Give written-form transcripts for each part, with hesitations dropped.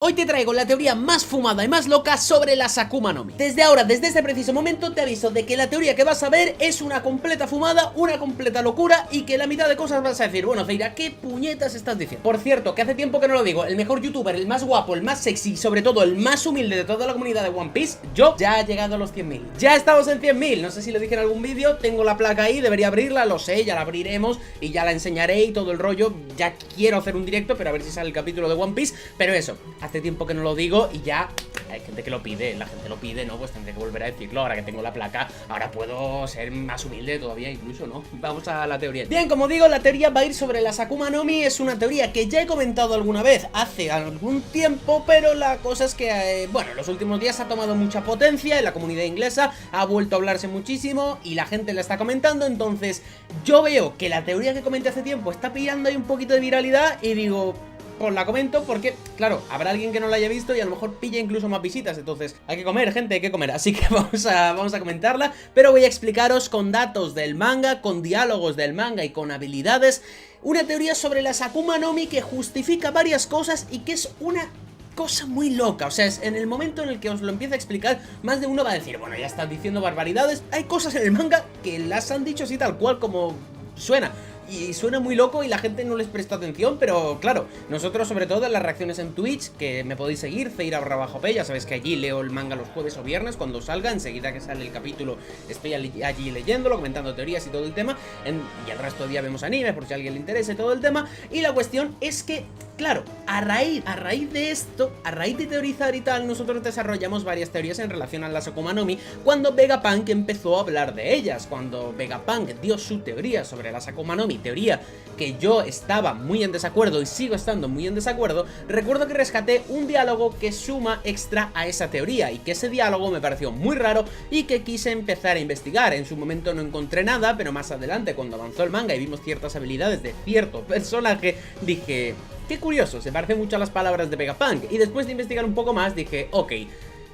Hoy te traigo la teoría más fumada y más loca sobre las Akuma no Mi. Desde ahora, desde este preciso momento, te aviso de que la teoría que vas a ver es una completa fumada, una completa locura y que la mitad de cosas vas a decir, bueno, Feira, ¿qué puñetas estás diciendo? Por cierto, que hace tiempo que no lo digo, el mejor youtuber, el más guapo, el más sexy y sobre todo el más humilde de toda la comunidad de One Piece, yo, ya ha llegado a los 100.000. Ya estamos en 100.000, no sé si lo dije en algún vídeo, tengo la placa ahí, debería abrirla, lo sé, ya la abriremos y ya la enseñaré y todo el rollo. Ya quiero hacer un directo, pero a ver si sale el capítulo de One Piece, pero eso, hace tiempo que no lo digo y ya hay gente que lo pide, la gente lo pide, ¿no? Pues tendré que volver a decirlo, ahora que tengo la placa, ahora puedo ser más humilde todavía incluso, ¿no? Vamos a la teoría. Bien, como digo, la teoría va a ir sobre las Akuma no Mi, es una teoría que ya he comentado alguna vez hace algún tiempo, pero la cosa es que, bueno, los últimos días ha tomado mucha potencia, en la comunidad inglesa ha vuelto a hablarse muchísimo y la gente la está comentando, entonces yo veo que la teoría que comenté hace tiempo está pillando ahí un poquito de viralidad y digo, pues la comento porque, claro, habrá alguien que no la haya visto y a lo mejor pilla incluso más visitas. Entonces, hay que comer, gente, hay que comer. Así que vamos a comentarla, pero voy a explicaros con datos del manga, con diálogos del manga y con habilidades, una teoría sobre las Akuma no Mi que justifica varias cosas y que es una cosa muy loca. O sea, es en el momento en el que os lo empiece a explicar, más de uno va a decir, bueno, ya estás diciendo barbaridades. Hay cosas en el manga que las han dicho así tal cual como suena. Y suena muy loco y la gente no les presta atención, pero claro, nosotros sobre todo en las reacciones en Twitch, que me podéis seguir, Feira_P, ya sabéis que allí leo el manga los jueves o viernes cuando salga, enseguida que sale el capítulo estoy allí leyéndolo, comentando teorías y todo el tema, y el resto de día vemos anime por si a alguien le interese todo el tema, y la cuestión es que, claro, a raíz de esto, a raíz de teorizar y tal, nosotros desarrollamos varias teorías en relación a las Akuma no Mi cuando Vegapunk empezó a hablar de ellas, cuando Vegapunk dio su teoría sobre las Akuma no Mi, teoría que yo estaba muy en desacuerdo y sigo estando muy en desacuerdo. Recuerdo que rescaté un diálogo que suma extra a esa teoría y que ese diálogo me pareció muy raro y que quise empezar a investigar. En su momento no encontré nada, pero más adelante cuando avanzó el manga y vimos ciertas habilidades de cierto personaje, dije, qué curioso, se parece mucho a las palabras de Vegapunk, y después de investigar un poco más dije, ok,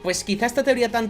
pues quizá esta teoría tan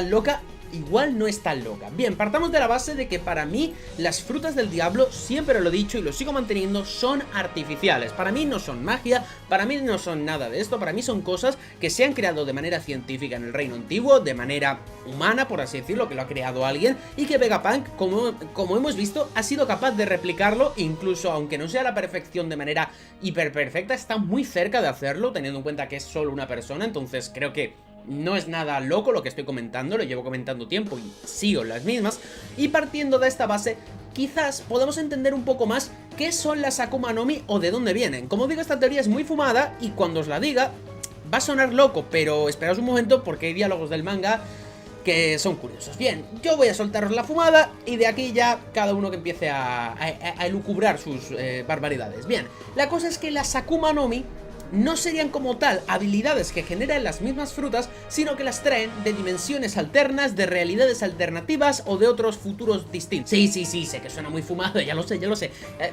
loca igual no es tan loca. Bien, partamos de la base de que para mí las frutas del diablo, siempre lo he dicho y lo sigo manteniendo, son artificiales. Para mí no son magia, para mí no son nada de esto, para mí son cosas que se han creado de manera científica en el reino antiguo, de manera humana, por así decirlo, que lo ha creado alguien, y que Vegapunk, como hemos visto, ha sido capaz de replicarlo, incluso aunque no sea la perfección de manera hiper perfecta, está muy cerca de hacerlo, teniendo en cuenta que es solo una persona, entonces creo que no es nada loco lo que estoy comentando, lo llevo comentando tiempo y sigo las mismas. Y partiendo de esta base, quizás podamos entender un poco más qué son las Akuma no Mi o de dónde vienen. Como digo, esta teoría es muy fumada y cuando os la diga va a sonar loco, pero esperaos un momento porque hay diálogos del manga que son curiosos. Bien, yo voy a soltaros la fumada y de aquí ya cada uno que empiece a elucubrar sus barbaridades. Bien, la cosa es que las Akuma no Mi no serían como tal habilidades que generan las mismas frutas, sino que las traen de dimensiones alternas, de realidades alternativas o de otros futuros distintos. Sí, sé que suena muy fumado, ya lo sé.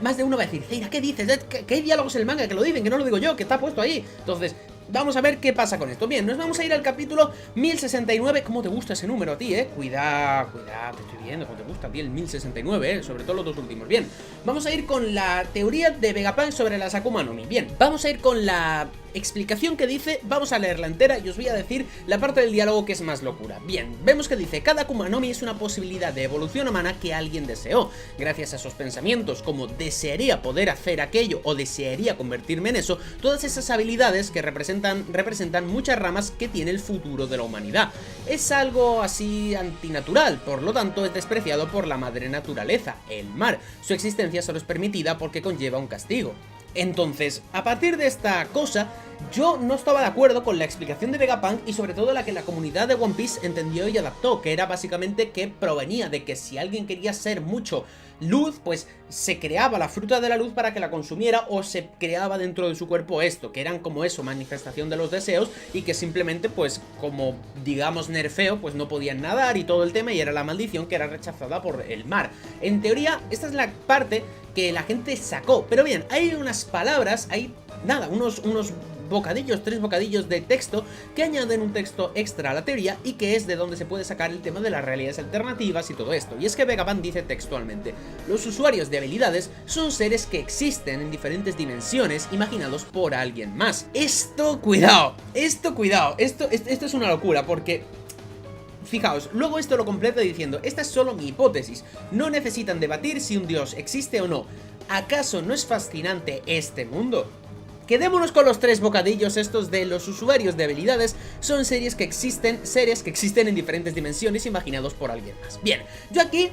Más de uno va a decir, Feira, ¿qué dices? ¿Que hay diálogos en el manga que lo dicen, que no lo digo yo, que está puesto ahí? Entonces, vamos a ver qué pasa con esto. Bien, nos vamos a ir al capítulo 1069. ¿Cómo te gusta ese número a ti, Cuidado, te estoy viendo cómo te gusta a ti el 1069, sobre todo los dos últimos. Bien, vamos a ir con la teoría de Vegapunk sobre las Akuma no Mi. Bien, vamos a ir con la explicación que dice, vamos a leerla entera y os voy a decir la parte del diálogo que es más locura. Bien, vemos que dice, cada Akuma no Mi es una posibilidad de evolución humana que alguien deseó. Gracias a esos pensamientos como desearía poder hacer aquello o desearía convertirme en eso, todas esas habilidades que representan muchas ramas que tiene el futuro de la humanidad. Es algo así antinatural, por lo tanto es despreciado por la madre naturaleza, el mar. Su existencia solo es permitida porque conlleva un castigo. Entonces, a partir de esta cosa, yo no estaba de acuerdo con la explicación de Vegapunk y sobre todo la que la comunidad de One Piece entendió y adaptó, que era básicamente que provenía de que si alguien quería ser mucho luz, pues se creaba la fruta de la luz para que la consumiera o se creaba dentro de su cuerpo esto, que eran como eso, manifestación de los deseos y que simplemente pues como digamos nerfeo pues no podían nadar y todo el tema y era la maldición que era rechazada por el mar. En teoría esta es la parte que la gente sacó, pero bien, hay unas palabras, hay nada, unos bocadillos, 3 bocadillos de texto que añaden un texto extra a la teoría y que es de donde se puede sacar el tema de las realidades alternativas y todo esto. Y es que Vegapunk dice textualmente: los usuarios de habilidades son seres que existen en diferentes dimensiones imaginados por alguien más. Esto, cuidado, esto es una locura porque... Fijaos, luego esto lo completa diciendo: esta es solo mi hipótesis, no necesitan debatir si un dios existe o no. ¿Acaso no es fascinante este mundo? Quedémonos con los 3 bocadillos estos de los usuarios de habilidades son seres que existen en diferentes dimensiones imaginados por alguien más. Bien, yo aquí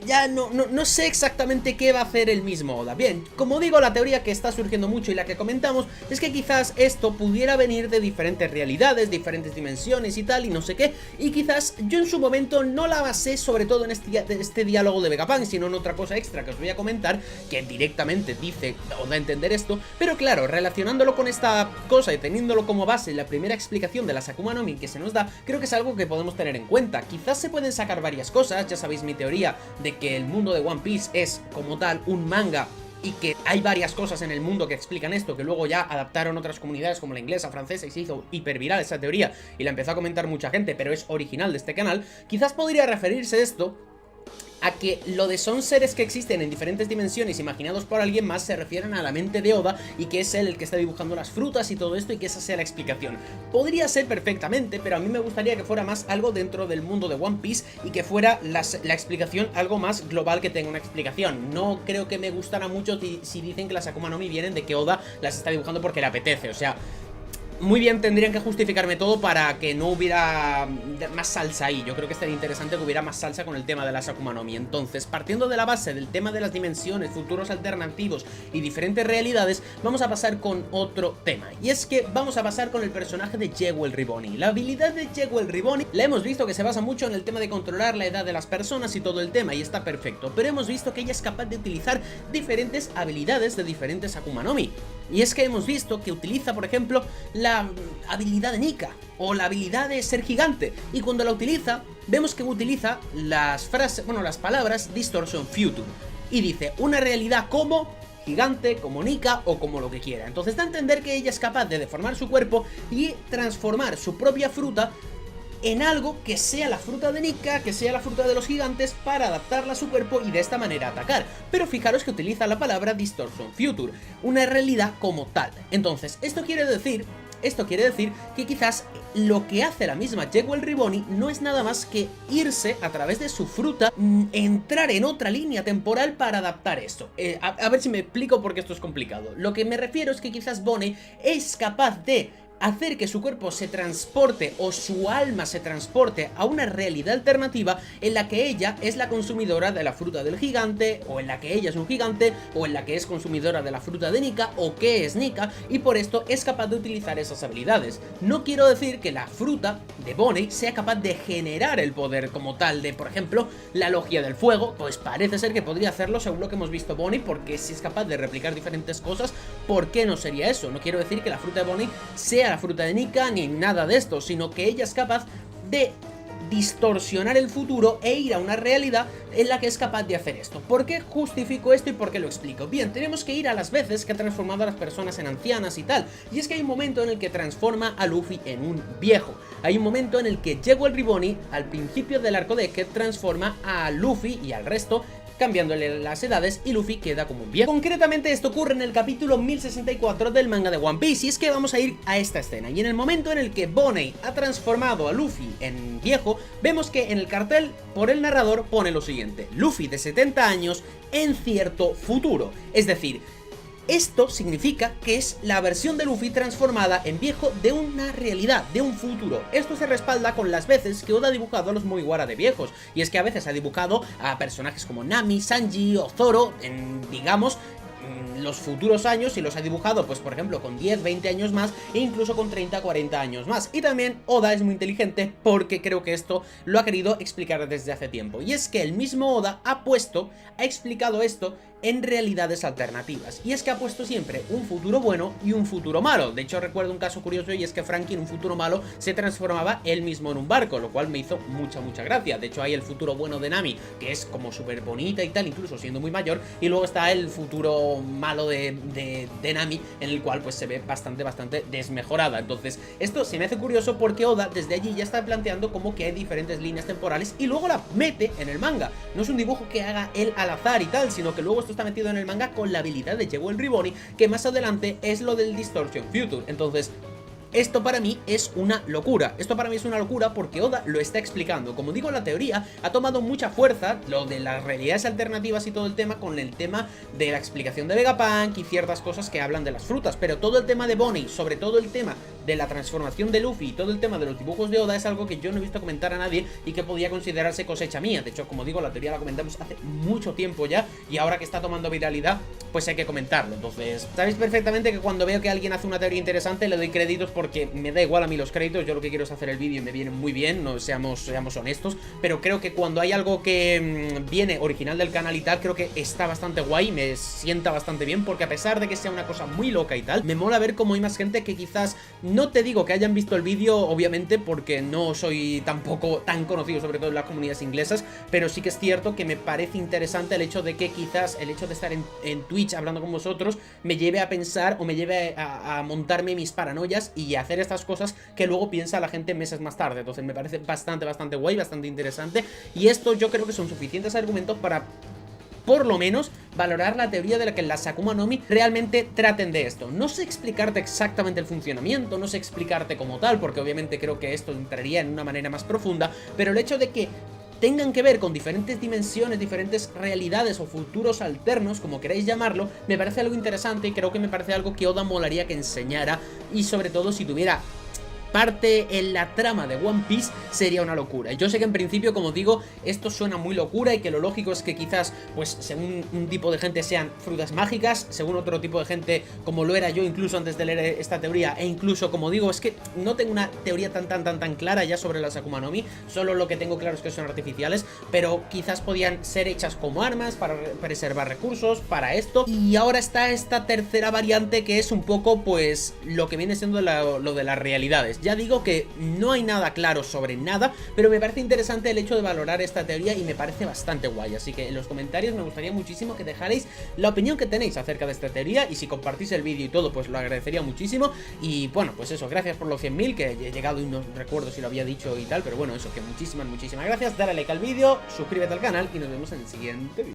ya no sé exactamente qué va a hacer el mismo Oda. Bien, como digo, la teoría que está surgiendo mucho y la que comentamos es que quizás esto pudiera venir de diferentes realidades, diferentes dimensiones y tal, y no sé qué. Y quizás yo en su momento no la basé sobre todo en este diálogo de Vegapunk, sino en otra cosa extra que os voy a comentar, que directamente dice o da a entender esto. Pero claro, relacionándolo con esta cosa y teniéndolo como base la primera explicación de las Akuma no Mi que se nos da, creo que es algo que podemos tener en cuenta. Quizás se pueden sacar varias cosas, ya sabéis mi teoría de que el mundo de One Piece es como tal un manga y que hay varias cosas en el mundo que explican esto, que luego ya adaptaron otras comunidades como la inglesa, francesa, y se hizo hiperviral esa teoría y la empezó a comentar mucha gente, pero es original de este canal. Quizás podría referirse esto a que lo de son seres que existen en diferentes dimensiones imaginados por alguien más se refieren a la mente de Oda y que es él el que está dibujando las frutas y todo esto y que esa sea la explicación. Podría ser perfectamente, pero a mí me gustaría que fuera más algo dentro del mundo de One Piece y que fuera la explicación algo más global que tenga una explicación. No creo que me gustara mucho si dicen que las Akuma no Mi vienen de que Oda las está dibujando porque le apetece, o sea... Muy bien, tendrían que justificarme todo para que no hubiera más salsa ahí. Yo creo que estaría interesante que hubiera más salsa con el tema de las Akuma no Mi. Entonces, partiendo de la base del tema de las dimensiones, futuros alternativos y diferentes realidades, vamos a pasar con otro tema. Y es que vamos a pasar con el personaje de Jewel Riboni. La habilidad de Jewel Riboni la hemos visto que se basa mucho en el tema de controlar la edad de las personas y todo el tema, y está perfecto. Pero hemos visto que ella es capaz de utilizar diferentes habilidades de diferentes Akuma no Mi. Y es que hemos visto que utiliza, por ejemplo, la habilidad de Nika o la habilidad de ser gigante, y cuando la utiliza, vemos que utiliza las frases, bueno, las palabras Distortion Future, y dice una realidad como gigante, como Nika o como lo que quiera. Entonces da a entender que ella es capaz de deformar su cuerpo y transformar su propia fruta en algo que sea la fruta de Nika, que sea la fruta de los gigantes, para adaptarla a su cuerpo y de esta manera atacar. Pero fijaros que utiliza la palabra Distortion Future, una realidad como tal. Entonces, esto quiere decir que quizás lo que hace la misma Jewel Riboni no es nada más que irse a través de su fruta, entrar en otra línea temporal para adaptar esto. A ver si me explico porque esto es complicado. Lo que me refiero es que quizás Bonnie es capaz de hacer que su cuerpo se transporte o su alma se transporte a una realidad alternativa en la que ella es la consumidora de la fruta del gigante, o en la que ella es un gigante, o en la que es consumidora de la fruta de Nika, o que es Nika, y por esto es capaz de utilizar esas habilidades. No quiero decir que la fruta de Bonnie sea capaz de generar el poder como tal de, por ejemplo, la logia del fuego, pues parece ser que podría hacerlo según lo que hemos visto Bonnie, porque si es capaz de replicar diferentes cosas, ¿por qué no sería eso? No quiero decir que la fruta de Bonnie sea la fruta de Nika ni nada de esto, sino que ella es capaz de distorsionar el futuro e ir a una realidad en la que es capaz de hacer esto. ¿Por qué justifico esto y por qué lo explico? Bien, tenemos que ir a las veces que ha transformado a las personas en ancianas y tal, y es que hay un momento en el que transforma a Luffy en un viejo. Hay un momento en el que Jewel Riboni, al principio del arco de Egghead, transforma a Luffy y al resto, cambiándole las edades, y Luffy queda como un viejo. Concretamente esto ocurre en el capítulo 1064 del manga de One Piece, y es que vamos a ir a esta escena, y en el momento en el que Bonnie ha transformado a Luffy en viejo, vemos que en el cartel por el narrador pone lo siguiente: Luffy de 70 años en cierto futuro. Es decir, esto significa que es la versión de Luffy transformada en viejo de una realidad, de un futuro. Esto se respalda con las veces que Oda ha dibujado a los Mugiwara de viejos, y es que a veces ha dibujado a personajes como Nami, Sanji o Zoro en, digamos, los futuros años, y los ha dibujado, pues por ejemplo, con 10, 20 años más, e incluso con 30, 40 años más. Y también Oda es muy inteligente, porque creo que esto lo ha querido explicar desde hace tiempo, y es que el mismo Oda ha explicado esto en realidades alternativas. Y es que ha puesto siempre un futuro bueno y un futuro malo. De hecho, recuerdo un caso curioso, y es que Franky en un futuro malo se transformaba él mismo en un barco, lo cual me hizo mucha gracia. De hecho, hay el futuro bueno de Nami, que es como súper bonita y tal, incluso siendo muy mayor, y luego está el futuro malo de Nami, en el cual pues se ve bastante desmejorada. Entonces, esto se me hace curioso porque Oda desde allí ya está planteando como que hay diferentes líneas temporales y luego la mete en el manga. No es un dibujo que haga él al azar y tal, sino que luego esto está metido en el manga con la habilidad de Jewel Riboni, que más adelante es lo del Distortion Future. Entonces, esto para mí es una locura. Esto para mí es una locura porque Oda lo está explicando. Como digo, la teoría ha tomado mucha fuerza, lo de las realidades alternativas y todo el tema, con el tema de la explicación de Vegapunk y ciertas cosas que hablan de las frutas. Pero todo el tema de Bonnie, sobre todo el tema de la transformación de Luffy y todo el tema de los dibujos de Oda, es algo que yo no he visto comentar a nadie y que podía considerarse cosecha mía. De hecho, como digo, la teoría la comentamos hace mucho tiempo ya, y ahora que está tomando viralidad, pues hay que comentarlo. Entonces, sabéis perfectamente que cuando veo que alguien hace una teoría interesante le doy créditos, porque me da igual a mí los créditos. Yo lo que quiero es hacer el vídeo y me viene muy bien, no seamos honestos, pero creo que cuando hay algo que viene original del canal y tal, creo que está bastante guay, me sienta bastante bien, porque a pesar de que sea una cosa muy loca y tal, me mola ver cómo hay más gente que quizás, no te digo que hayan visto el vídeo, obviamente, porque no soy tampoco tan conocido, sobre todo en las comunidades inglesas, pero sí que es cierto que me parece interesante el hecho de que quizás el hecho de estar en Twitch hablando con vosotros me lleve a pensar o me lleve a montarme mis paranoias y a hacer estas cosas que luego piensa la gente meses más tarde. Entonces me parece bastante guay, bastante interesante, y esto yo creo que son suficientes argumentos para, por lo menos, valorar la teoría de la que las Akuma no Mi realmente traten de esto. No sé explicarte exactamente el funcionamiento, no sé explicarte como tal, porque obviamente creo que esto entraría en una manera más profunda, pero el hecho de que tengan que ver con diferentes dimensiones, diferentes realidades o futuros alternos, como queráis llamarlo, me parece algo interesante, y creo que me parece algo que Oda molaría que enseñara, y sobre todo si tuviera parte en la trama de One Piece, sería una locura. Yo sé que en principio, como digo, esto suena muy locura y que lo lógico es que quizás, pues según un tipo de gente sean frutas mágicas, según otro tipo de gente, como lo era yo incluso antes de leer esta teoría, e incluso, como digo, es que no tengo una teoría tan clara ya sobre las Akuma no Mi, solo lo que tengo claro es que son artificiales, pero quizás podían ser hechas como armas para preservar recursos, para esto, y ahora está esta tercera variante que es un poco, pues, lo que viene siendo lo de las realidades. Ya digo que no hay nada claro sobre nada, pero me parece interesante el hecho de valorar esta teoría y me parece bastante guay. Así que en los comentarios me gustaría muchísimo que dejarais la opinión que tenéis acerca de esta teoría, y si compartís el vídeo y todo, pues lo agradecería muchísimo. Y bueno, pues eso, gracias por los 100.000, que he llegado y no recuerdo si lo había dicho y tal, pero bueno, eso, que muchísimas gracias. Dale like al vídeo, suscríbete al canal y nos vemos en el siguiente vídeo.